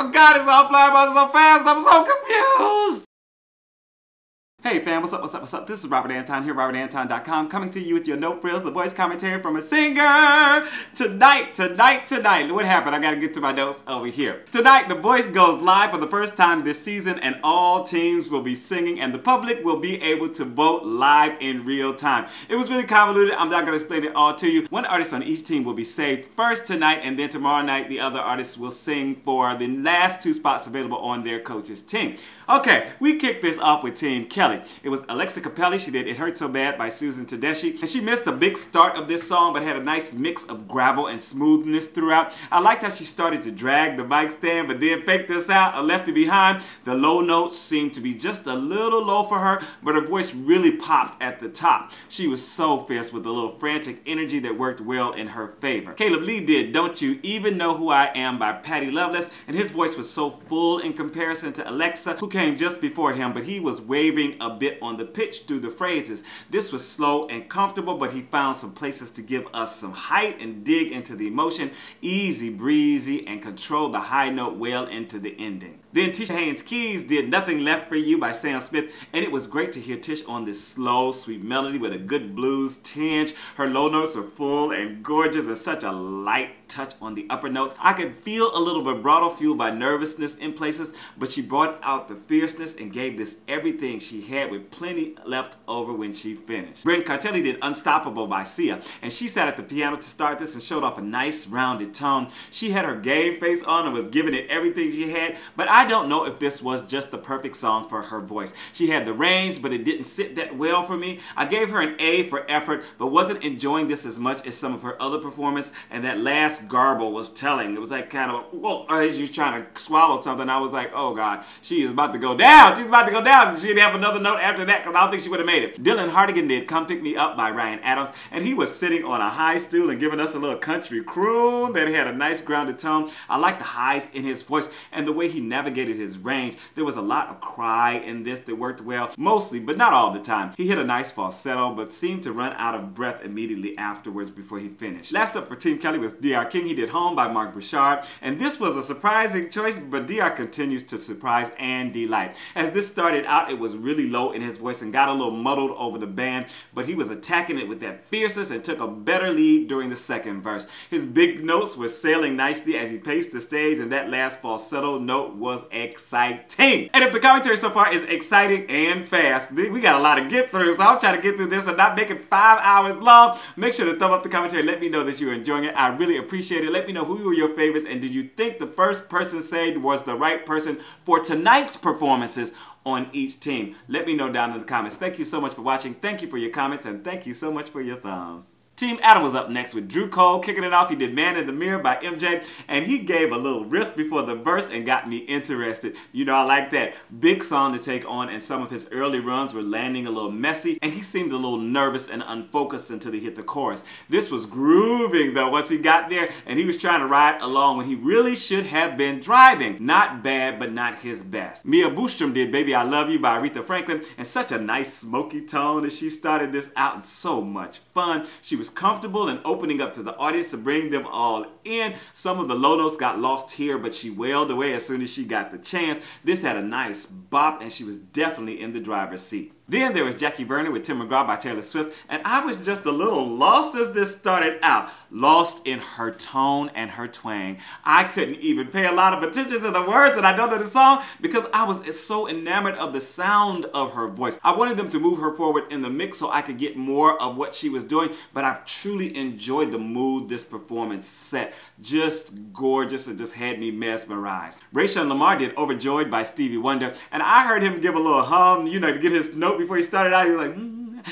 Oh God, it's all flying by so fast. I'm so confused. Hey fam, what's up, what's up, what's up? This is Robert Anton here, robertanton.com, coming to you with your no frills, the voice commentary from a singer. Tonight, what happened? I gotta get to my notes over here. Tonight, The Voice goes live for the first time this season and all teams will be singing and the public will be able to vote live in real time. It was really convoluted, I'm not gonna explain it all to you. One artist on each team will be saved first tonight and then tomorrow night the other artists will sing for the last 2 spots available on their coach's team. Okay, we kicked this off with TeamKelly. It was Alicia Capelli. She did It Hurt So Bad by Tedeschi. And she missed the big start of this song but had a nice mix of gravel and smoothness throughout. I liked how she started to drag the mic stand but then faked this out or left it behind. The low notes seemed to be just a little low for her, but her voice really popped at the top. She was so fierce with a little frantic energy that worked well in her favor. Caleb Lee did Don't You Even Know Who I Am by Loveless, and his voice was so full in comparison to Alexa, who came just before him, but he was wavering a bit on the pitch through the phrases. This was slow and comfortable, but he found some places to give us some height and dig into the emotion, easy breezy, and control the high note well into the ending. Then Tish Haynes Keys did Nothing Left For You by Sam Smith, and it was great to hear Tish on this slow, sweet melody with a good blues tinge. Her low notes were full and gorgeous and such a light touch on the upper notes. I could feel a little vibrato fueled by nervousness in places, but she brought out the fierceness and gave this everything she had with plenty left over when she finished. Brynn Cartelli did Unstoppable by Sia, and she sat at the piano to start this and showed off a nice rounded tone. She had her game face on and was giving it everything she had, but I don't know if this was just the perfect song for her voice. She had the range, but it didn't sit that well for me. I gave her an A for effort, but wasn't enjoying this as much as some of her other performance, and that last garble was telling. It was like kind of, well, as she was trying to swallow something, I was like, oh God, she is about to go down. She's about to go down. She didn't have another note after that because I don't think she would have made it. Hartigan did Come Pick Me Up by Ryan Adams, and he was sitting on a high stool and giving us a little country croon that had a nice grounded tone. I liked the highs in his voice and the way he navigated his range. There was a lot of cry in this that worked well, mostly, but not all the time. He hit a nice falsetto, but seemed to run out of breath immediately afterwards before he finished. Last up for TeamKelly was DR King. He did Home by Marc Broussard, and this was a surprising choice, but DR continues to surprise and delight. As this started out, it was really low in his voice and got a little muddled over the band, but he was attacking it with that fierceness and took a better lead during the second verse. His big notes were sailing nicely as he paced the stage, and that last falsetto note was exciting. And if the commentary so far is exciting and fast, we got a lot to get through, so I'm trying to get through this and not make it 5 hours long. Make sure to thumb up the commentary. Let me know that you're enjoying it. I really appreciate it. Let me know who were your favorites, and did you think the first person saved was the right person for tonight's performances on each team? Let me know down in the comments. Thank you so much for watching. Thank you for your comments, and thank you so much for your thumbs. TeamAdam was up next with Drew Cole kicking it off. He did Man in the Mirror by MJ, and he gave a little riff before the verse and got me interested. You know, I like that. Big song to take on, and some of his early runs were landing a little messy, and he seemed a little nervous and unfocused until he hit the chorus. This was grooving though once he got there, and he was trying to ride along when he really should have been driving. Not bad, but not his best. Boostrom did Baby I Love You by Aretha Franklin, and such a nice smoky tone as she started this out, and so much fun. She was comfortable and opening up to the audience to bring them all in. Some of the low notes got lost here, but she wailed away as soon as she got the chance. This had a nice bop, and she was definitely in the driver's seat. Then there was Verna with McGraw by Taylor Swift, and I was just a little lost as this started out. Lost in her tone and her twang. I couldn't even pay a lot of attention to the words, and I don't know the song because I was so enamored of the sound of her voice. I wanted them to move her forward in the mix so I could get more of what she was doing, but I truly enjoyed the mood this performance set. Just gorgeous, and just had me mesmerized. Rayshunn and LaMarr did Overjoyed by Stevie Wonder, and I heard him give a little hum, you know, to get his note before he started out. He was like,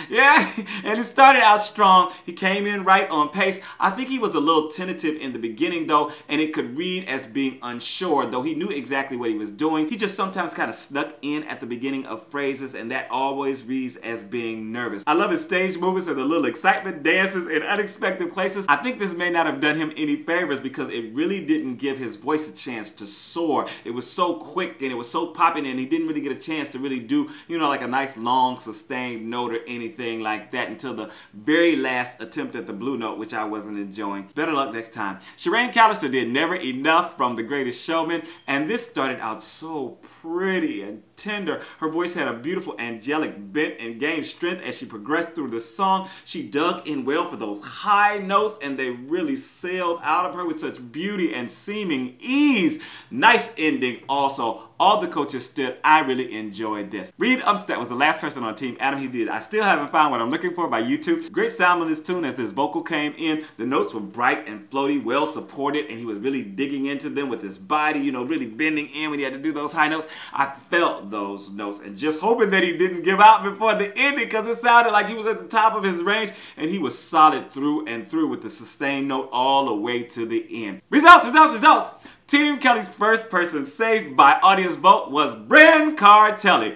yeah, and it started out strong. He came in right on pace. I think he was a little tentative in the beginning though, and it could read as being unsure, though he knew exactly what he was doing. He just sometimes kind of snuck in at the beginning of phrases, and that always reads as being nervous. I love his stage movements and the little excitement dances in unexpected places. I think this may not have done him any favors because it really didn't give his voice a chance to soar. It was so quick and it was so popping, and he didn't really get a chance to really do, you know, like a nice long sustained note or anything. anything like that until the very last attempt at the blue note, which I wasn't enjoying. Better luck next time. Sharane Calister did Never Enough from The Greatest Showman, and this started out so pretty and tender. Her voice had a beautiful angelic bent and gained strength as she progressed through the song. She dug in well for those high notes, and they really sailed out of her with such beauty and seeming ease. Nice ending also. All the coaches stood. I really enjoyed this. Reed Umstead was the last person on TeamAdam. He did I Still Haven't Found What I'm Looking For by YouTube. Great sound on this tune as his vocal came in. The notes were bright and floaty, well supported, and he was really digging into them with his body, you know, really bending in when he had to do those high notes. I felt those notes and just hoping that he didn't give out before the ending, because it sounded like he was at the top of his range, and he was solid through and through with the sustained note all the way to the end. Results! TeamKelly's first person saved by audience vote was Brynn Cartelli.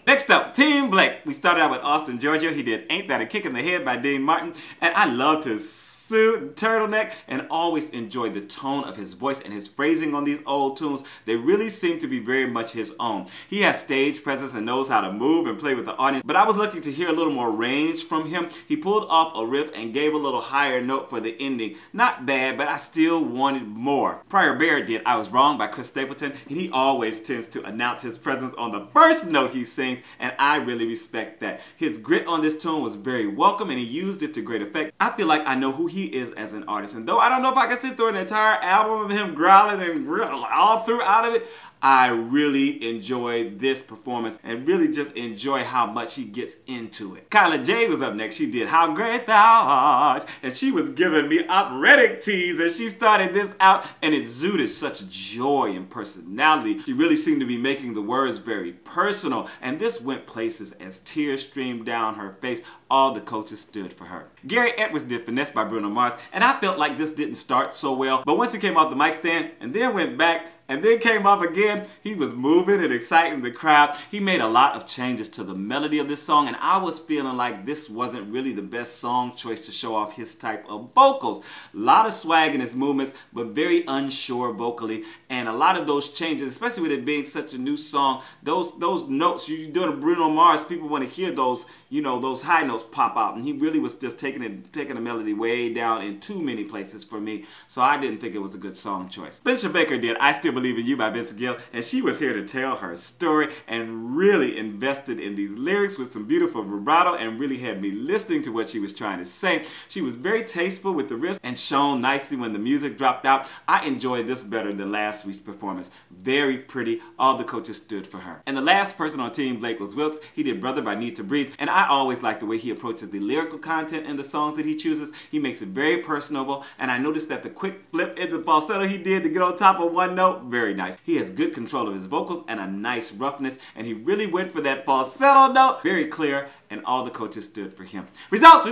Next up, Team Blake. We started out with Austin Giorgio. He did Ain't That a Kick in the Head by Dean Martin, and I loved his suit and turtleneck, and always enjoyed the tone of his voice and his phrasing on these old tunes. They really seem to be very much his own. He has stage presence and knows how to move and play with the audience, but I was looking to hear a little more range from him. He pulled off a riff and gave a little higher note for the ending. Not bad, but I still wanted more. Prior Bear did I Was Wrong by Chris Stapleton, and he always tends to announce his presence on the first note he sings, and I really respect that. His grit on this tune was very welcome, and he used it to great effect. I feel like I know who he is as an artist, and though I don't know if I can sit through an entire album of him growling and all throughout of it, I really enjoyed this performance and really just enjoy how much he gets into it. Kyla Jade was up next. She did How Great Thou Art, and she was giving me operatic tease as she started this out, and it exuded such joy and personality. She really seemed to be making the words very personal, and this went places as tears streamed down her face. All the coaches stood for her. Gary Edwards did Finesse by Bruno Mars, and I felt like this didn't start so well, but once he came off the mic stand and then went back and then came up again, he was moving and exciting the crowd. He made a lot of changes to the melody of this song, and I was feeling like this wasn't really the best song choice to show off his type of vocals. A lot of swag in his movements, but very unsure vocally, and a lot of those changes, especially with it being such a new song, those notes, you're doing a Bruno Mars, people want to hear those, you know, those high notes pop out, and he really was just taking the melody way down in too many places for me, so I didn't think it was a good song choice. Spencer Baker did I Still Believe in You by Vince Gill, and she was here to tell her story and really invested in these lyrics with some beautiful vibrato and really had me listening to what she was trying to say. She was very tasteful with the riffs and shone nicely when the music dropped out. I enjoyed this better than last week's performance. Very pretty. All the coaches stood for her. And the last person on Team Blake was Wilkes. He did Brother by Need to Breathe, and I always like the way he approaches the lyrical content in the songs that he chooses. He makes it very personable, and I noticed that the quick flip in the falsetto he did to get on top of one note, very nice. He has good control of his vocals and a nice roughness, and he really went for that falsetto note. Very clear, and all the coaches stood for him. Results!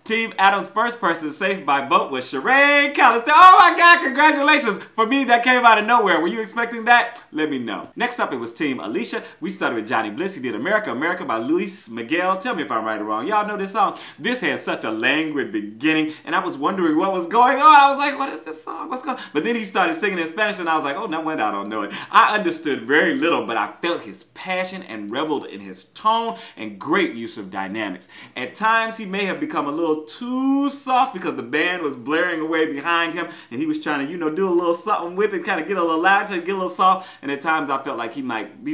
TeamAdam's first person saved by vote was Sharane Calister. Oh my God, congratulations! For me, that came out of nowhere. Were you expecting that? Let me know. Next up, it was Team Alicia. We started with Johnny Bliss. He did America, America by Luis Miguel. Tell me if I'm right or wrong. Y'all know this song. This had such a languid beginning, and I was wondering what was going on. I was like, what is this song? What's going on? But then he started singing in Spanish, and I was like, oh, no wonder I don't know it. I understood very little, but I felt his passion and reveled in his tone and great use of dynamics. At times, he may have become a little too soft because the band was blaring away behind him, and he was trying to, you know, do a little something with it, kind of get a little loud, get a little soft, and at times I felt like he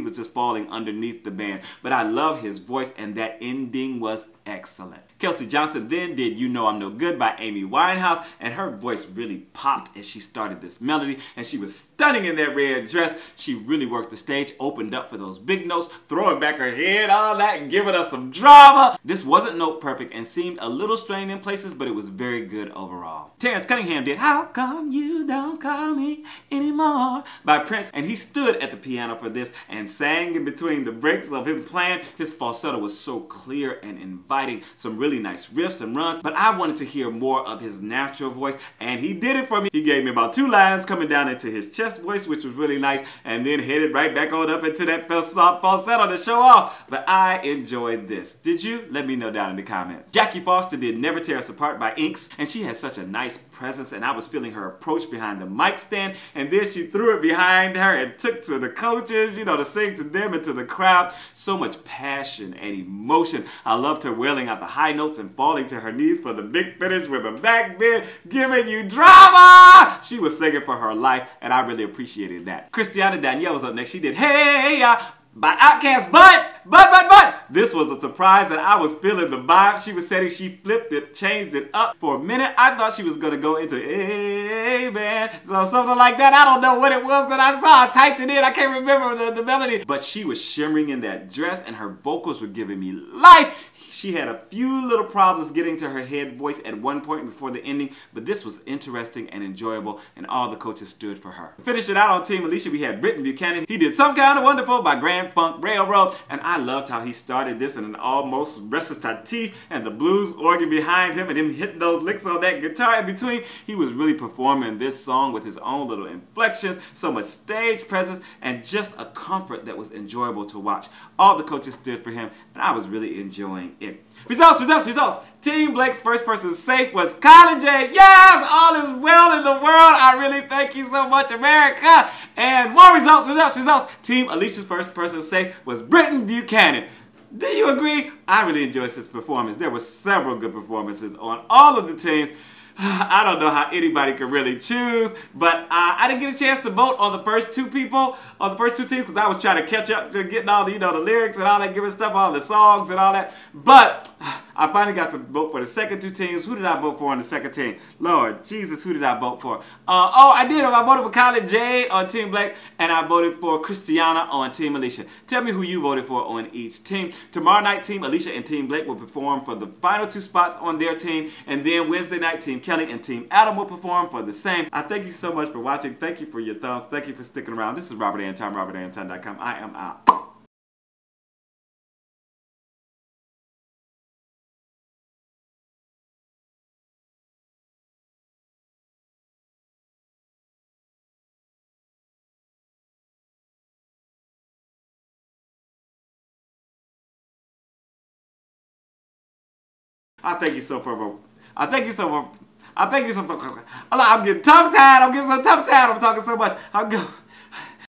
was just falling underneath the band. But I love his voice, and that ending was excellent. Kelsey Johnson then did You Know I'm No Good by Amy Winehouse, and her voice really popped as she started this melody, and she was stunning in that red dress. She really worked the stage, opened up for those big notes, throwing back her head, all that, and giving us some drama. This wasn't note perfect and seemed a little strained in places, but it was very good overall. Terrence Cunningham did How Come You Don't Call Me Anymore by Prince, and he stood at the piano for this and sang in between the breaks of him playing. His falsetto was so clear and inviting, some really nice riffs and runs, but I wanted to hear more of his natural voice, and he did it for me. He gave me about 2 lines coming down into his chest voice, which was really nice, and then headed right back on up into that soft falsetto to show off. But I enjoyed this. Did you? Let me know down in the comments. Jackie Foster did Never Tear Us Apart by Inks, and she has such a nice presence, and I was feeling her approach behind the mic stand, and then she threw it behind her and took to the coaches, you know, to sing to them and to the crowd. So much passion and emotion. I loved her wailing out the high notes and falling to her knees for the big finish with a back bend, giving you drama. She was singing for her life, and I really appreciated that. Christiana Danielle was up next. She did Hey Ya by Outkast, but. This was a surprise, and I was feeling the vibe she was setting. She flipped it, changed it up. For a minute, I thought she was going to go into Amen. So something like that. I don't know what it was that I saw. I typed it in. I can't remember the melody. But she was shimmering in that dress, and her vocals were giving me life. She had a few little problems getting to her head voice at one point before the ending, but this was interesting and enjoyable, and all the coaches stood for her. Finishing out on Team Alicia, we had Brynn Buchanan. He did Some Kind of Wonderful by Grand Funk Railroad, and I loved how he started this in an almost recitative, and the blues organ behind him, and him hitting those licks on that guitar in between. He was really performing this song with his own little inflections, so much stage presence, and just a comfort that was enjoyable to watch. All the coaches stood for him, and I was really enjoying it. Results. Team Blake's first person safe was Kylie J. Yes, all is well in the world. I really thank you so much, America. And more results. Team Alicia's first person safe was Brynn Buchanan. Do you agree? I really enjoyed this performance. There were several good performances on all of the teams. I don't know how anybody could really choose, but I didn't get a chance to vote on the first two people, on the first two teams, because I was trying to catch up to getting all the, you know, the lyrics and all that good stuff, all the songs and all that. But I finally got to vote for the second two teams. Who did I vote for on the second team? Lord Jesus, who did I vote for? I did. I voted for Kylie J on Team Blake, and I voted for Christiana on Team Alicia. Tell me who you voted for on each team. Tomorrow night, Team Alicia and Team Blake will perform for the final two spots on their team, and then Wednesday night, TeamKelly and TeamAdam will perform for the same. I thank you so much for watching. Thank you for your thumbs. Thank you for sticking around. This is Robert Anton, robertanton.com. I am out. I thank you so much. I'm getting tongue-tied. I'm getting so tongue-tied. I'm talking so much.